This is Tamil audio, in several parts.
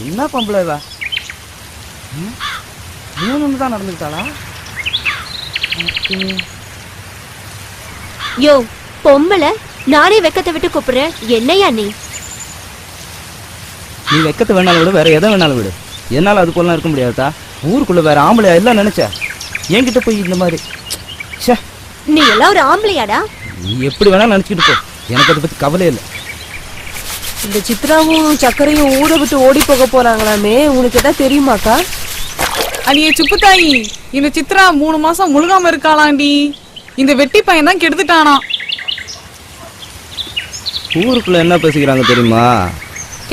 என்ன பொம்பளைவா? மூணு தான் நடந்துக்கிட்டாளா? யோ பொம்பளை, நானே வெக்கத்தை விட்டு கூப்பிடுறேன். என்னையா நீ? நீ வெக்கத்தை வேணாலும் விடு, வேற எதை வேணாலும் விடு. என்னால் அதுக்குள்ளலாம் இருக்க முடியாதா? ஊருக்குள்ள வேற ஆம்பளையா எல்லாம் நினைச்ச என்கிட்ட போய் இந்த மாதிரி. நீ எல்லாம் ஒரு ஆம்பளையாடா? நீ எப்படி வேணாலும் நினைச்சுக்கிட்டு போ, எனக்கு அதை பத்தி கவலை இல்லை. இந்த சித்ராவும் சக்கரையும் ஊரை விட்டு ஓடி போக போறாங்களாமே, உனக்கு எதாவது தெரியுமாக்கா? அடியே சுப்புத்தாயி, இந்த சித்ரா 3 மாசம் முழுகாம இருக்காளாண்டி. இந்த வெட்டி பையன் தான் கெடுத்துட்டானா. ஊருக்குள்ள என்ன பேசிக்கிறாங்க தெரியுமா?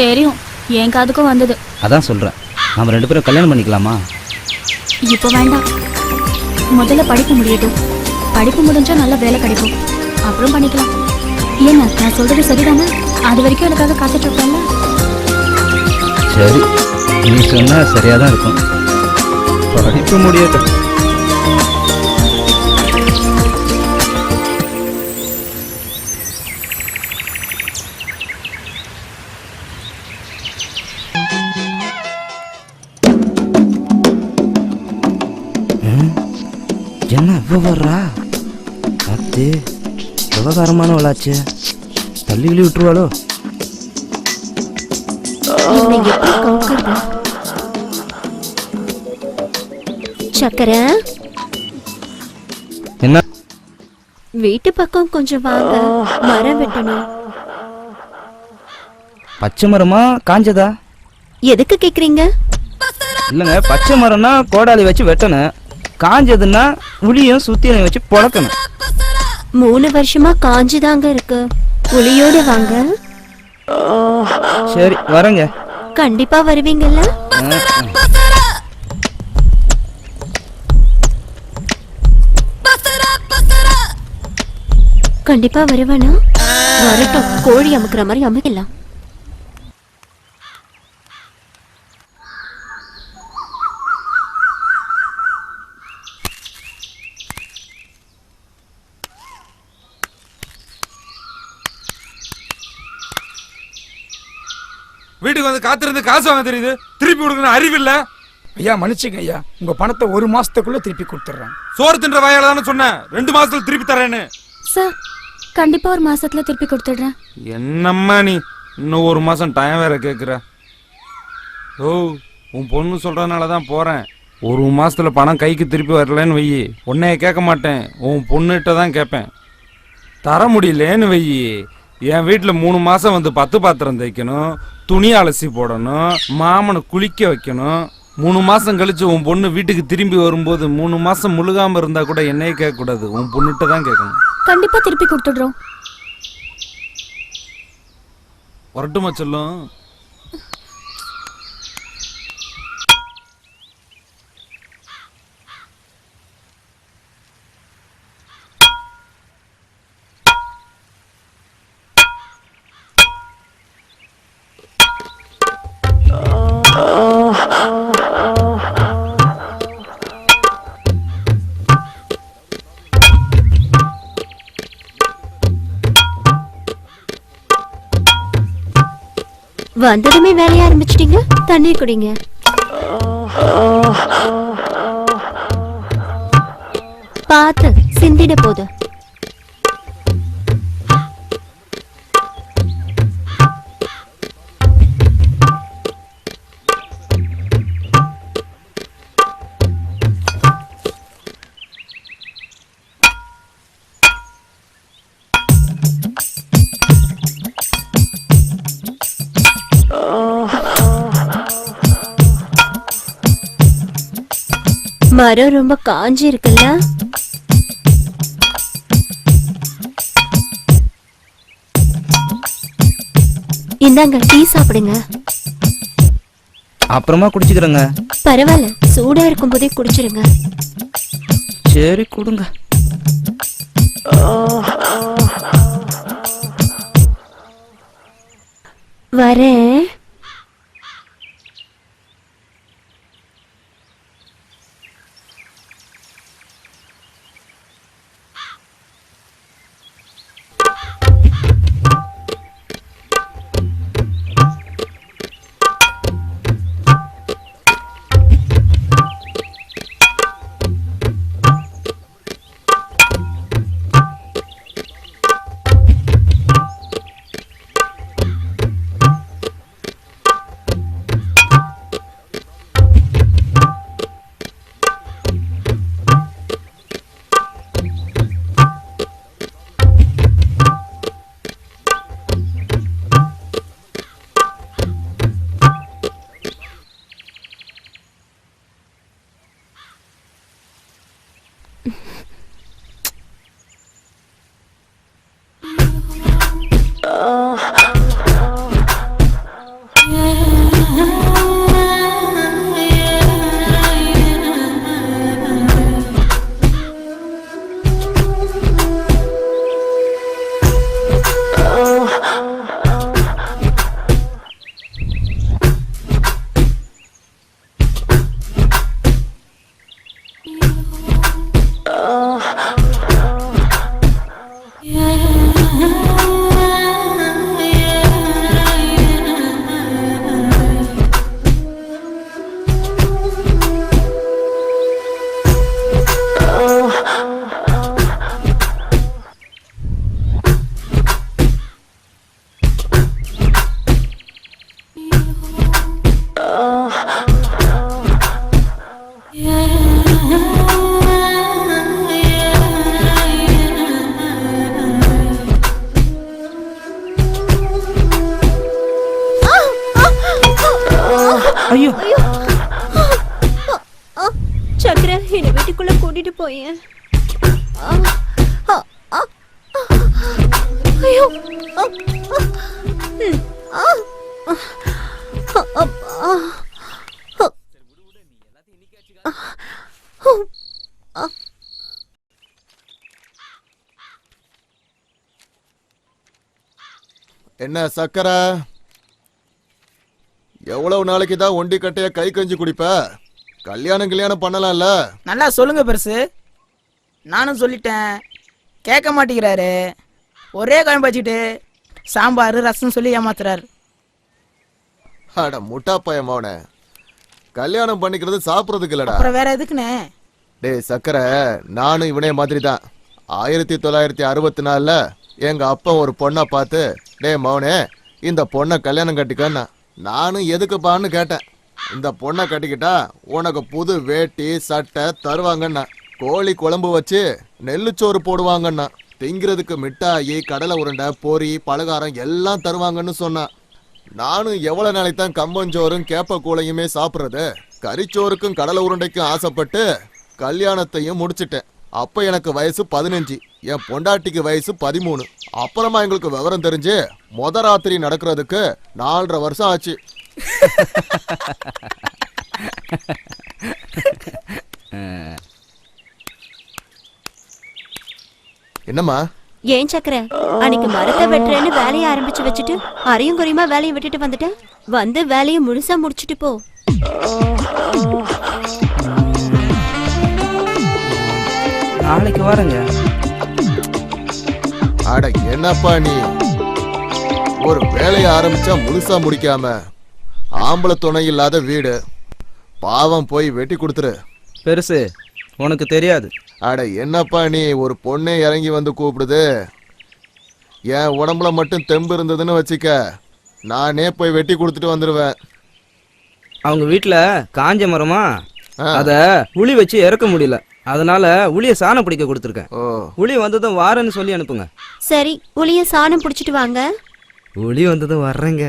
தெரியும், என் காதுக்கும் வந்தது. அதான் சொல்றேன், நாம 2 பேரும் கல்யாணம் பண்ணிக்கலாமா? இப்போ வேண்டாம், முதல்ல படிப்பு முடியட்டும். படிப்பு முடிஞ்சா நல்ல வேலை கிடைக்கும், அப்புறம் பண்ணிக்கலாம். ஏன்னா நான் சொல்றது சரிதானே? அது வரைக்கும் எனக்காக காத்துட்டு இருப்பேன்ல. சரி, நீ சொன்னா சரியா தான் இருக்கும். படிப்பு முடியட்டும். என்ன இவ்வளோ வர்றா? காத்து விவகாரமான வளாச்சு, தள்ளி கிளி விட்டுருவாளோ? சக்கரை, என்ன? வீட்டு பக்கம் கொஞ்சம் வாங்க, மரம் வெட்டணும். பச்சை மரமா காஞ்சதா? எதுக்கு கேக்குறீங்க? இல்லைங்க, பச்சை மரம்னா கோடாலி வச்சு வெட்டணும், காஞ்சதுன்னா உளியும் சுத்தியலையும் வச்சு பொழக்கணும். 3 வருஷமா காஞ்சுதாங்க இருக்கு. புளியோட வாங்க. சரி வரேங்க. கண்டிப்பா வருவீங்கல்ல? கண்டிப்பா வருவானா? வரட்டும், கோழி அமுக்குற மாதிரி அமுக்கலாம். வீட்டுக்கு வந்து காத்திருந்து காசு வாங்க தெரியுது, திருப்பி கொடுக்கணும் அறிவில்ல. ஐயா மன்னிச்சுங்க ஐயா, உங்க பணத்தை 1 மாசத்துக்குள்ள திருப்பி கொடுத்துட்றேன். சோறு தின்ற வாயால தானே சொன்னேன் 2 மாசத்துல திருப்பி தரேன்னு. சார், கண்டிப்பா 1 மாசத்துல திருப்பி கொடுத்துடுறேன். என்னம்மா நீ இன்னும் 1 மாசம் டைம் வேற கேக்குற? ஓ, உன் பொண்ணு சொல்றதுனால தான் போறேன். 1 மாசத்துல பணம் கைக்கு திருப்பி வரலன்னு வையி, உன்னைய கேட்க மாட்டேன், உன் பொண்ணுகிட்ட தான் கேட்பேன். தர முடியலன்னு வையி, என் வீட்டில் 3 மாசம் வந்து 10 பாத்திரம் தைக்கணும், துணி அலசி போடணும், மாமனை குளிக்க வைக்கணும். 3 மாசம் கழிச்சு உன் பொண்ணு வீட்டுக்கு திரும்பி வரும்போது 3 மாசம் முழுகாம இருந்தா கூட என்னையே கேட்க கூடாது, உன் பொண்ணுகிட்ட தான் கேட்கணும். கண்டிப்பா திருப்பி கொடுத்துடுறோம். வரட்டுமா சொல்லும்? வந்ததுமே வேலைய ஆரம்பிச்சிட்டீங்க. தண்ணீர் குடிங்க. பார்த்து சிந்திட போது. மரம் ரொம்ப காஞ்சி இருக்குல்ல? இந்தாங்க, டீ சாப்பிடுங்க. அப்புறமா குடிச்சுக்கிறேங்க. பரவாயில்ல, சூடா இருக்கும் போதே குடிச்சிருங்க. சரி கொடுங்க. வரேன். ஐயோ சக்கரை என்னை வீட்டுக்குள்ள கூட்டிட்டு போயேன். ஐயோ என்ன சக்கரை, எவ்வளவு நாளைக்கு தான் ஒண்டி கட்டைய கை கஞ்சி குடிப்ப? கல்யாணம் பண்ணலாம்ல? நல்லா சொல்லுங்க பெருசு. நானும் சொல்லிட்டேன், கேட்க மாட்டேங்கிறாரு. ஒரே குழம்பு வச்சுக்கிட்டு சாம்பார் ரசம் சொல்லி ஏமாத்துறாரு. அட முட்டா பையன், கல்யாணம் பண்ணிக்கிறது சாப்பிட்றதுக்கு இல்லடா. அப்புறம் வேற எதுக்குண்ணே? டேய் சக்கரை, நானும் இவனே மாதிரி தான். 1964 எங்க அப்பா ஒரு பொண்ணை பார்த்து, டே மவனே இந்த பொண்ணை கல்யாணம் கட்டிக்கன்னா. நானும் எதுக்குப்பான்னு கேட்டேன். இந்த பொண்ணை கட்டிக்கிட்டா உனக்கு புது வேட்டி சட்டை தருவாங்கண்ணா, கோழி குழம்பு வச்சு நெல்லுச்சோறு போடுவாங்கண்ணா, திங்கிறதுக்கு மிட்டாயி கடலை உருண்டை பொரி பலகாரம் எல்லாம் தருவாங்கன்னு சொன்னான். நானும் எவ்வளவு நாளைக்கு தான் கம்பஞ்சோறும் கேப்ப கூளையுமே சாப்பிட்றது? கறிச்சோறுக்கும் கடலை உருண்டைக்கும் ஆசைப்பட்டு கல்யாணத்தையும் முடிச்சிட்டேன். அப்ப எனக்கு வயசு 15, என் பொண்டாட்டிக்கு வயசு 13. அப்புறமா எங்களுக்கு விவரம் தெரிஞ்சு மொத ராத்திரி நடக்கிறதுக்கு 4.5 வருஷம் ஆச்சு. என்னம்மா? ஏன் சக்கரை, அன்னைக்கு மரத்தை வெட்டுறேன்னு வேலையை ஆரம்பிச்சு வச்சுட்டு அரையும் குறையுமா வேலையை விட்டுட்டு வந்துட்டேன். வந்து வேலையை முழுசா முடிச்சுட்டு போ. நாளைக்கு வரேங்க. அட என்னப்பா நீ, ஒரு வேலையை ஆரம்பிச்சா முழுசா முடிக்காம, ஆம்பளை துணை இல்லாத வீடு, பாவம் போய் வெட்டி கொடுத்துரு. பெருசு உனக்கு தெரியாது. அட என்னப்பா நீ, ஒரு பொண்ணே இறங்கி வந்து கூப்பிடுது. என் உடம்புல மட்டும் தெம்பு இருந்ததுன்னு வச்சுக்க, நானே போய் வெட்டி கொடுத்துட்டு வந்துடுவேன். அவங்க வீட்டுல காஞ்ச மரமா, அத உளி வச்சு இறக்க முடியல, அதனால உளிய சாணம் பிடிக்க கொடுத்துருக்கேன். உளி வந்ததும் வாரேன்னு சொல்லி அனுப்புங்க. சரி, உளிய சாணம் பிடிச்சிட்டு வாங்க. உளி வந்ததும் வர்றேங்க.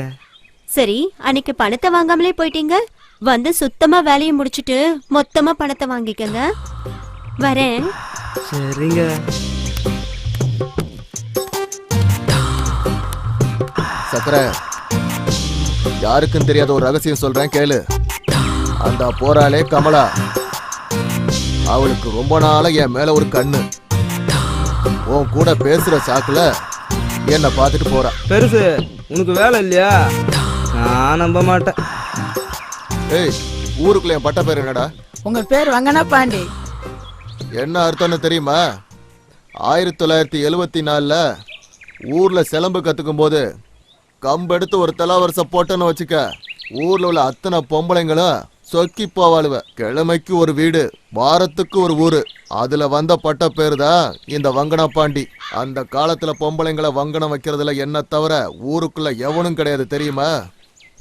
சரி, அன்னைக்கு பணத்தை வாங்காமலே போயிட்டீங்க. வந்து சுத்தமா வேலையை முடிச்சிட்டு மொத்தமா பணத்தை வாங்கிக்கங்க. வரேன். சரிங்க. சக்கரை, யாருக்கும் தெரியாத ஒரு ரகசியம் சொல்றேன் கேளு. அந்த போறாளே கமலா, அவளுக்கு ரொம்ப நாளா என் மேல ஒரு கண்ணு. உன் கூட பேசுற சாக்குல என்ன பார்த்துட்டு போறா. பெருசு உனக்கு வேலை இல்லையா? நான் நம்ப மாட்டேன். ஏய், ஊருக்குள்ள என் பட்ட பேர் என்னடா? உங்க பேர் வங்கனா பாண்டி. என்ன அர்த்தம்னு தெரியுமா? 1974 ஊர்ல சிலம்பு கத்துக்கும் போது கம்பெடுத்து ஒரு தலாவரிசை போட்டேன்னு வச்சுக்க, ஊர்ல உள்ள அத்தனை பொம்பளைங்களும் சொக்கி போவாளுவ. கிழமைக்கு ஒரு வீடு, வாரத்துக்கு ஒரு ஊரு. அதுல வந்த பட்ட பேரு தான் இந்த வங்கனா பாண்டி. அந்த காலத்துல பொம்பளைங்களை வங்கனம் வைக்கிறதுல என்ன தவிர ஊருக்குள்ள எவனும் கிடையாது தெரியுமா?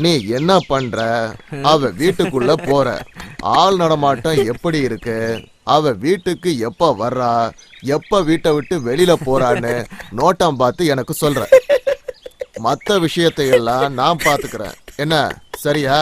நீ என்ன பண்ற? அவ வீட்டுக்குள்ள போற, ஆள் நடமாட்டம் எப்படி இருக்கு, அவ வீட்டுக்கு எப்ப வர்றா, எப்ப வீட்டை விட்டு வெளியில போறான்னு நோட்டம் பார்த்து எனக்கு சொல்ற. மத்த விஷயத்தை எல்லாம் நான் பாத்துக்கிறேன். என்ன சரியா?